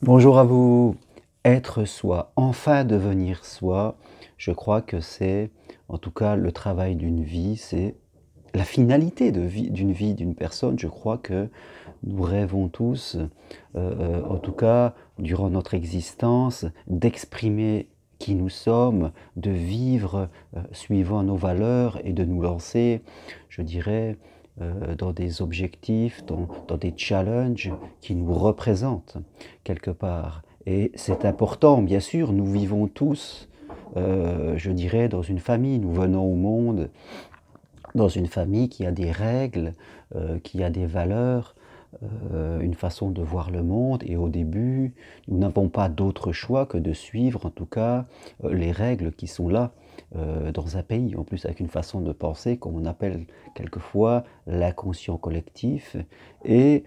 Bonjour à vous. Être soi, enfin devenir soi, je crois que c'est, en tout cas, le travail d'une vie, c'est la finalité d'une vie d'une personne. Je crois que nous rêvons tous, en tout cas, durant notre existence, d'exprimer qui nous sommes, de vivre suivant nos valeurs et de nous lancer, je dirais, dans des objectifs, dans des challenges qui nous représentent quelque part. Et c'est important, bien sûr, nous vivons tous, je dirais, dans une famille. Nous venons au monde dans une famille qui a des règles, qui a des valeurs, une façon de voir le monde. Et au début, nous n'avons pas d'autre choix que de suivre, en tout cas, les règles qui sont là dans un pays. En plus, avec une façon de penser qu'on appelle quelquefois l'inconscient collectif. Et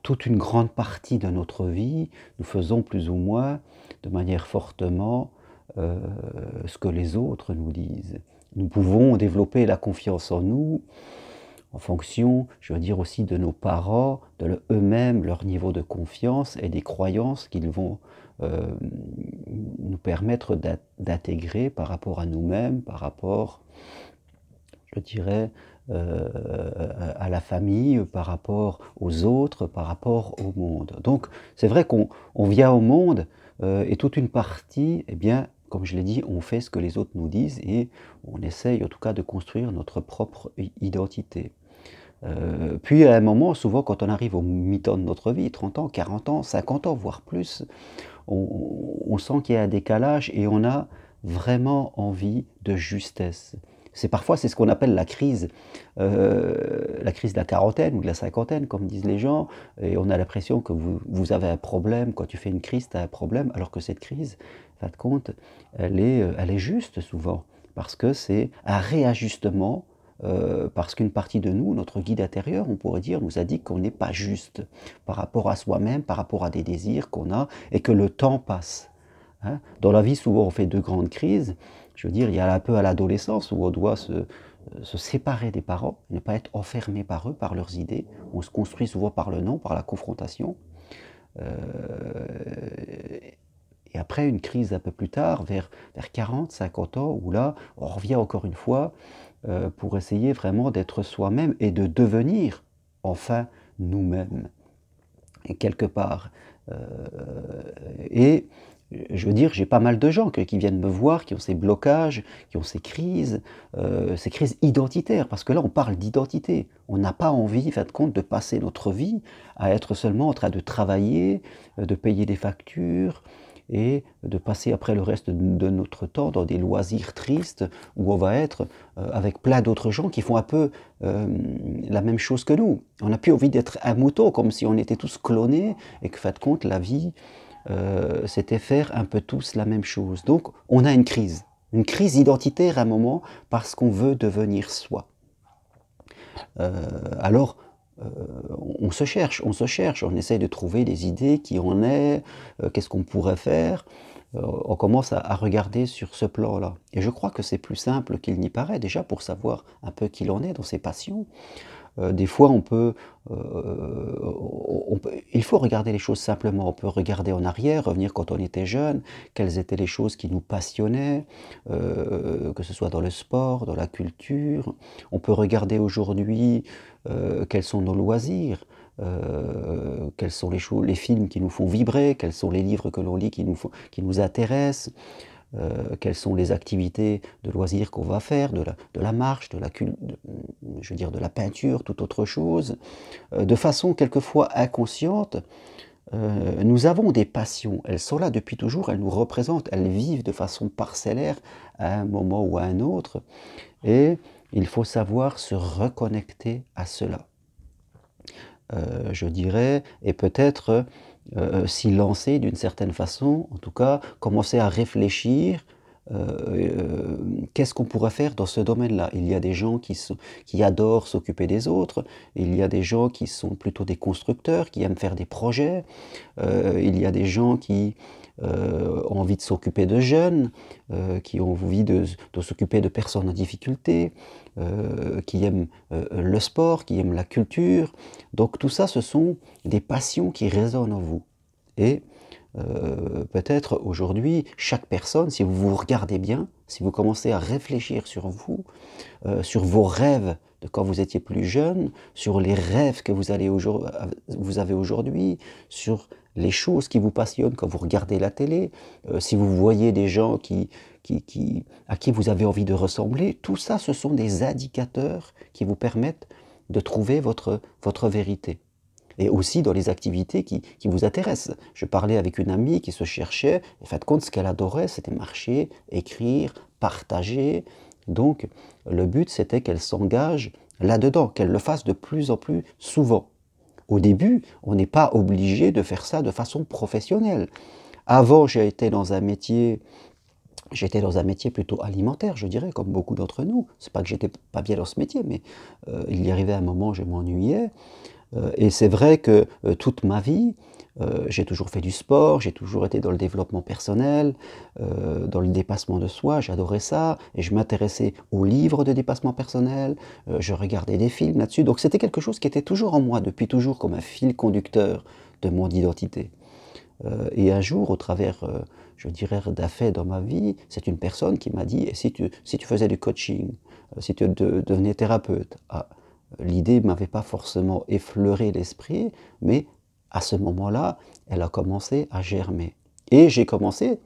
toute une grande partie de notre vie, nous faisons plus ou moins, de manière fortement, ce que les autres nous disent. Nous pouvons développer la confiance en nous en fonction, je veux dire aussi de nos parents, de eux-mêmes, leur niveau de confiance et des croyances qu'ils vont nous permettre d'intégrer par rapport à nous-mêmes, par rapport, je dirais, à la famille, par rapport aux autres, par rapport au monde. Donc c'est vrai qu'on vient au monde et toute une partie, eh bien, comme je l'ai dit, on fait ce que les autres nous disent et on essaye en tout cas de construire notre propre identité. Puis à un moment, souvent quand on arrive au mi-temps de notre vie, 30 ans, 40 ans, 50 ans, voire plus, on sent qu'il y a un décalage et on a vraiment envie de justesse. C'est ce qu'on appelle la crise de la quarantaine ou de la cinquantaine, comme disent les gens, et on a l'impression que vous avez un problème, quand tu fais une crise, tu as un problème, alors que cette crise, en fin de compte, elle est juste souvent, parce que c'est un réajustement, parce qu'une partie de nous, notre guide intérieur, on pourrait dire, nous a dit qu'on n'est pas juste par rapport à soi-même, par rapport à des désirs qu'on a, et que le temps passe. Hein. Dans la vie, souvent, on fait deux grandes crises. Je veux dire, il y a un peu à l'adolescence où on doit se séparer des parents, ne pas être enfermé par eux, par leurs idées. On se construit souvent par le non, par la confrontation. Et après, une crise un peu plus tard, vers 40, 50 ans, où là, on revient encore une fois pour essayer vraiment d'être soi-même et de devenir enfin nous-mêmes, quelque part. Et je veux dire, j'ai pas mal de gens qui viennent me voir, qui ont ces blocages, qui ont ces crises identitaires, parce que là, on parle d'identité. On n'a pas envie, en fin de compte, de passer notre vie à être seulement en train de travailler, de payer des factures, et de passer après le reste de notre temps dans des loisirs tristes, où on va être avec plein d'autres gens qui font un peu la même chose que nous. On n'a plus envie d'être un mouton, comme si on était tous clonés, et que, en fin de compte, la vie, c'était faire un peu tous la même chose. Donc on a une crise identitaire à un moment parce qu'on veut devenir soi. Alors on se cherche, on essaye de trouver des idées, qui on est, qu'est-ce qu'on pourrait faire. On commence à regarder sur ce plan-là. Et je crois que c'est plus simple qu'il n'y paraît, déjà pour savoir un peu qui l'on est dans ses passions. Des fois, il faut regarder les choses simplement. On peut regarder en arrière, revenir quand on était jeune, quelles étaient les choses qui nous passionnaient, que ce soit dans le sport, dans la culture. On peut regarder aujourd'hui quels sont nos loisirs, quels sont les films qui nous font vibrer, quels sont les livres que l'on lit qui nous intéressent. Quelles sont les activités de loisirs qu'on va faire, de la marche, je veux dire de la peinture, toute autre chose. De façon quelquefois inconsciente, nous avons des passions, elles sont là depuis toujours, elles nous représentent, elles vivent de façon parcellaire à un moment ou à un autre, et il faut savoir se reconnecter à cela. Je dirais, et peut-être s'y lancer d'une certaine façon, en tout cas, commencer à réfléchir Qu'est-ce qu'on pourrait faire dans ce domaine-là? Il y a des gens qui adorent s'occuper des autres, il y a des gens qui sont plutôt des constructeurs, qui aiment faire des projets, il y a des gens qui ont envie de s'occuper de jeunes, qui ont envie de s'occuper de personnes en difficulté, qui aiment le sport, qui aiment la culture. Donc tout ça, ce sont des passions qui résonnent en vous. Et peut-être aujourd'hui, chaque personne, si vous vous regardez bien, si vous commencez à réfléchir sur vous, sur vos rêves de quand vous étiez plus jeune, sur les rêves que vous avez aujourd'hui, sur les choses qui vous passionnent quand vous regardez la télé, si vous voyez des gens à qui vous avez envie de ressembler, tout ça, ce sont des indicateurs qui vous permettent de trouver votre vérité. Et aussi dans les activités qui vous intéressent. Je parlais avec une amie qui se cherchait, en fin de compte, ce qu'elle adorait, c'était marcher, écrire, partager. Donc, le but, c'était qu'elle s'engage là-dedans, qu'elle le fasse de plus en plus souvent. Au début, on n'est pas obligé de faire ça de façon professionnelle. Avant, j'étais dans un métier plutôt alimentaire, je dirais, comme beaucoup d'entre nous. C'est pas que j'étais pas bien dans ce métier, mais il y arrivait un moment où je m'ennuyais. Et c'est vrai que toute ma vie, j'ai toujours fait du sport, j'ai toujours été dans le développement personnel, dans le dépassement de soi, j'adorais ça, et je m'intéressais aux livres de dépassement personnel, je regardais des films là-dessus, donc c'était quelque chose qui était toujours en moi, depuis toujours, comme un fil conducteur de mon identité. Et un jour, au travers, je dirais, d'un fait dans ma vie, c'est une personne qui m'a dit: «Et si tu faisais du coaching, si tu devenais thérapeute?» L'idée ne m'avait pas forcément effleuré l'esprit, mais à ce moment-là, elle a commencé à germer. Et j'ai commencé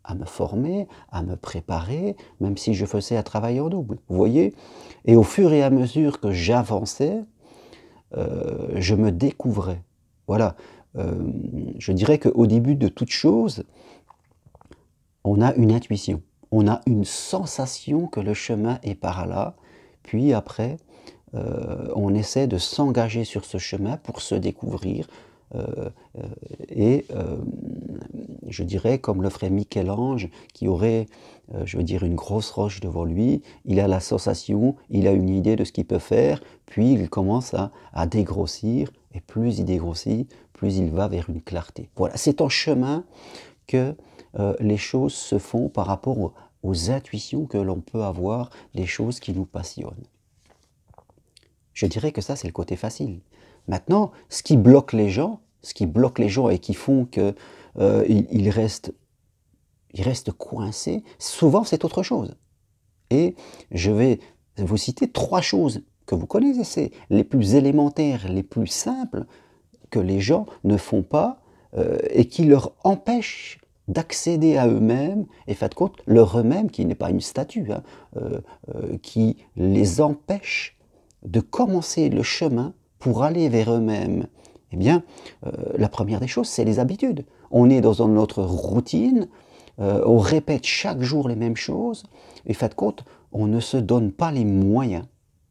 à me former, à me préparer, même si je faisais un travail en double, vous voyez? Et au fur et à mesure que j'avançais, je me découvrais. Voilà, je dirais qu'au début de toute chose, on a une intuition, on a une sensation que le chemin est par là, puis après, on essaie de s'engager sur ce chemin pour se découvrir, heu et je dirais comme le ferait Michel-Ange qui aurait, je veux dire une grosse roche devant lui, il a la sensation, il a une idée de ce qu'il peut faire, puis il commence à dégrossir et plus il dégrossit, plus il va vers une clarté. Voilà, c'est en chemin que, les choses se font par rapport aux intuitions que l'on peut avoir, des choses qui nous passionnent. Je dirais que ça, c'est le côté facile. Maintenant, ce qui bloque les gens et qui font que, ils restent coincés, souvent c'est autre chose. Et je vais vous citer 3 choses que vous connaissez, les plus élémentaires, les plus simples, que les gens ne font pas, et qui leur empêchent d'accéder à eux-mêmes et fin de compte, leur eux-mêmes, qui n'est pas une statue, hein, qui les empêche de commencer le chemin pour aller vers eux-mêmes. Eh bien, la première des choses, c'est les habitudes. On est dans notre routine, on répète chaque jour les mêmes choses, et fin de compte, on ne se donne pas les moyens,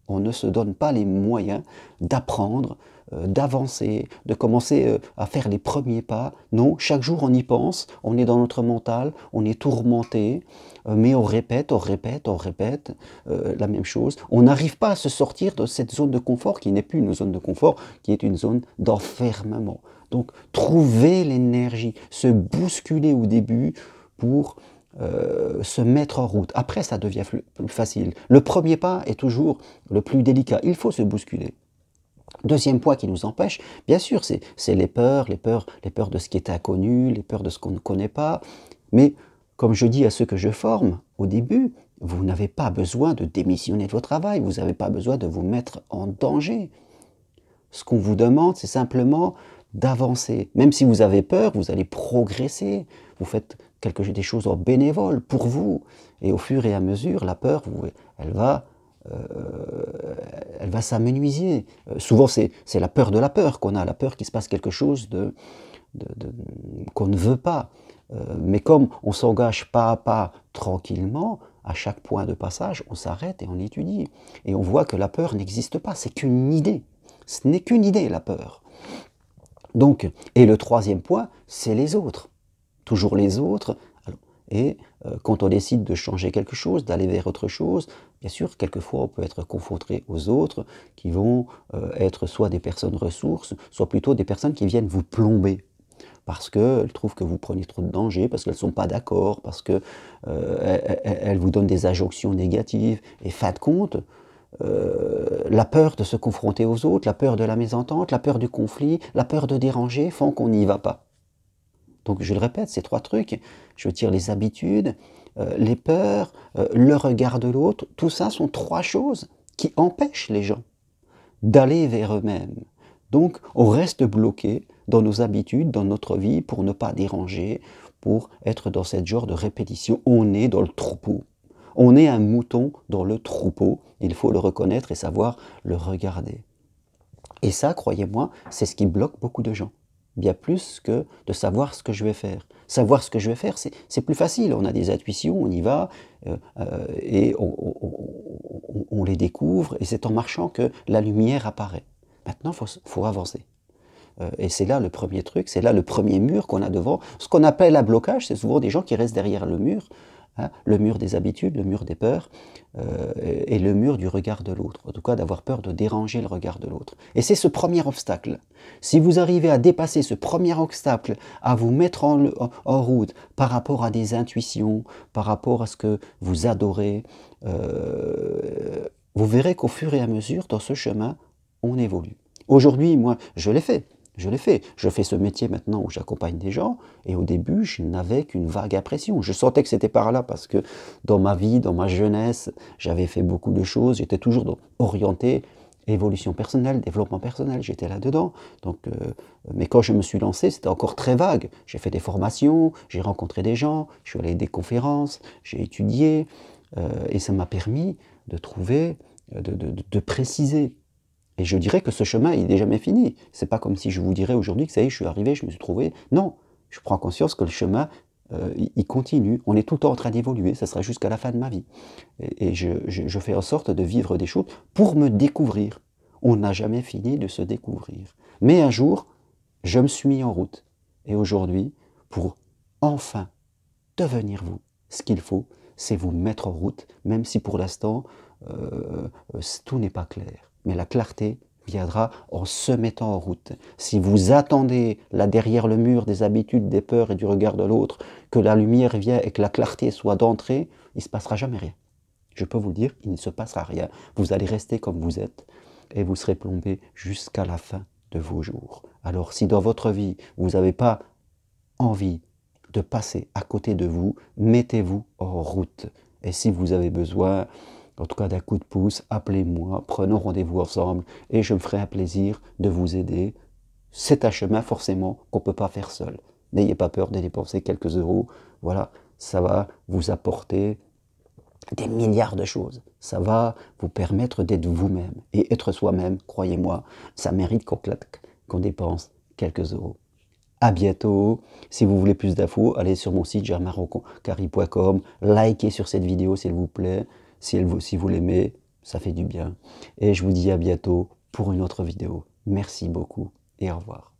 on ne se donne pas les moyens d'apprendre, d'avancer, de commencer à faire les premiers pas. Non, chaque jour on y pense, on est dans notre mental, on est tourmenté, mais on répète, on répète, on répète la même chose. On n'arrive pas à se sortir de cette zone de confort qui n'est plus une zone de confort, qui est une zone d'enfermement. Donc trouver l'énergie, se bousculer au début pour se mettre en route. Après, ça devient plus facile. Le premier pas est toujours le plus délicat. Il faut se bousculer. Deuxième point qui nous empêche, bien sûr, c'est les peurs de ce qui est inconnu, les peurs de ce qu'on ne connaît pas. Mais comme je dis à ceux que je forme au début, vous n'avez pas besoin de démissionner de votre travail, vous n'avez pas besoin de vous mettre en danger. Ce qu'on vous demande, c'est simplement d'avancer. Même si vous avez peur, vous allez progresser. Vous faites des choses en bénévole pour vous. Et au fur et à mesure, la peur, elle va s'amenuiser. Souvent, c'est la peur de la peur qu'on a, la peur qu'il se passe quelque chose qu'on ne veut pas. Mais comme on s'engage pas à pas, tranquillement, à chaque point de passage, on s'arrête et on étudie. Et on voit que la peur n'existe pas, c'est qu'une idée. Ce n'est qu'une idée, la peur. Donc, et le troisième point, c'est les autres. Toujours les autres. Alors, Et quand on décide de changer quelque chose, d'aller vers autre chose, bien sûr, quelquefois on peut être confronté aux autres qui vont être soit des personnes ressources, soit plutôt des personnes qui viennent vous plomber. Parce qu'elles trouvent que vous prenez trop de danger, parce qu'elles ne sont pas d'accord, parce qu'elles elles vous donnent des injonctions négatives. Et fin de compte, la peur de se confronter aux autres, la peur de la mésentente, la peur du conflit, la peur de déranger font qu'on n'y va pas. Donc je le répète, ces 3 trucs, je veux dire les habitudes, les peurs, le regard de l'autre, tout ça sont 3 choses qui empêchent les gens d'aller vers eux-mêmes. Donc on reste bloqué dans nos habitudes, dans notre vie, pour ne pas déranger, pour être dans cette genre de répétition. On est dans le troupeau. On est un mouton dans le troupeau. Il faut le reconnaître et savoir le regarder. Et ça, croyez-moi, c'est ce qui bloque beaucoup de gens. Bien plus que de savoir ce que je vais faire. Savoir ce que je vais faire, c'est plus facile. On a des intuitions, on y va, et on les découvre, et c'est en marchant que la lumière apparaît. Maintenant, il faut avancer. Et c'est là le premier truc, c'est là le premier mur qu'on a devant. Ce qu'on appelle un blocage, c'est souvent des gens qui restent derrière le mur, hein, le mur des habitudes, le mur des peurs, et le mur du regard de l'autre. En tout cas, d'avoir peur de déranger le regard de l'autre. Et c'est ce premier obstacle. Si vous arrivez à dépasser ce premier obstacle, à vous mettre en route par rapport à des intuitions, par rapport à ce que vous adorez, vous verrez qu'au fur et à mesure, dans ce chemin, on évolue. Aujourd'hui, moi, je l'ai fait. Je l'ai fait. Je fais ce métier maintenant où j'accompagne des gens, et au début, je n'avais qu'une vague impression. Je sentais que c'était par là, parce que dans ma vie, dans ma jeunesse, j'avais fait beaucoup de choses, j'étais toujours orienté évolution personnelle, développement personnel, j'étais là-dedans. Donc, mais quand je me suis lancé, c'était encore très vague. J'ai fait des formations, j'ai rencontré des gens, je suis allé à des conférences, j'ai étudié, et ça m'a permis de trouver, de préciser. Et je dirais que ce chemin, il n'est jamais fini. C'est pas comme si je vous dirais aujourd'hui que ça y est, je suis arrivé, je me suis trouvé. Non, je prends conscience que le chemin, il continue. On est tout le temps en train d'évoluer, ça sera jusqu'à la fin de ma vie. Et je fais en sorte de vivre des choses pour me découvrir. On n'a jamais fini de se découvrir. Mais un jour, je me suis mis en route. Et aujourd'hui, pour enfin devenir vous, ce qu'il faut, c'est vous mettre en route, même si pour l'instant, tout n'est pas clair. Mais la clarté viendra en se mettant en route. Si vous attendez là derrière le mur des habitudes, des peurs et du regard de l'autre, que la lumière vienne et que la clarté soit d'entrée, il ne se passera jamais rien. Je peux vous le dire, il ne se passera rien. Vous allez rester comme vous êtes et vous serez plombé jusqu'à la fin de vos jours. Alors si dans votre vie, vous n'avez pas envie de passer à côté de vous, mettez-vous en route. Et si vous avez besoin, en tout cas d'un coup de pouce, appelez-moi, prenons rendez-vous ensemble et je me ferai un plaisir de vous aider. C'est un chemin forcément qu'on ne peut pas faire seul. N'ayez pas peur de dépenser quelques euros. Voilà, ça va vous apporter des milliards de choses. Ça va vous permettre d'être vous-même. Et être soi-même, croyez-moi, ça mérite qu'on dépense quelques euros. À bientôt. Si vous voulez plus d'infos, allez sur mon site germainroncari.com, likez sur cette vidéo s'il vous plaît, si vous l'aimez, ça fait du bien. Et je vous dis à bientôt pour une autre vidéo. Merci beaucoup et au revoir.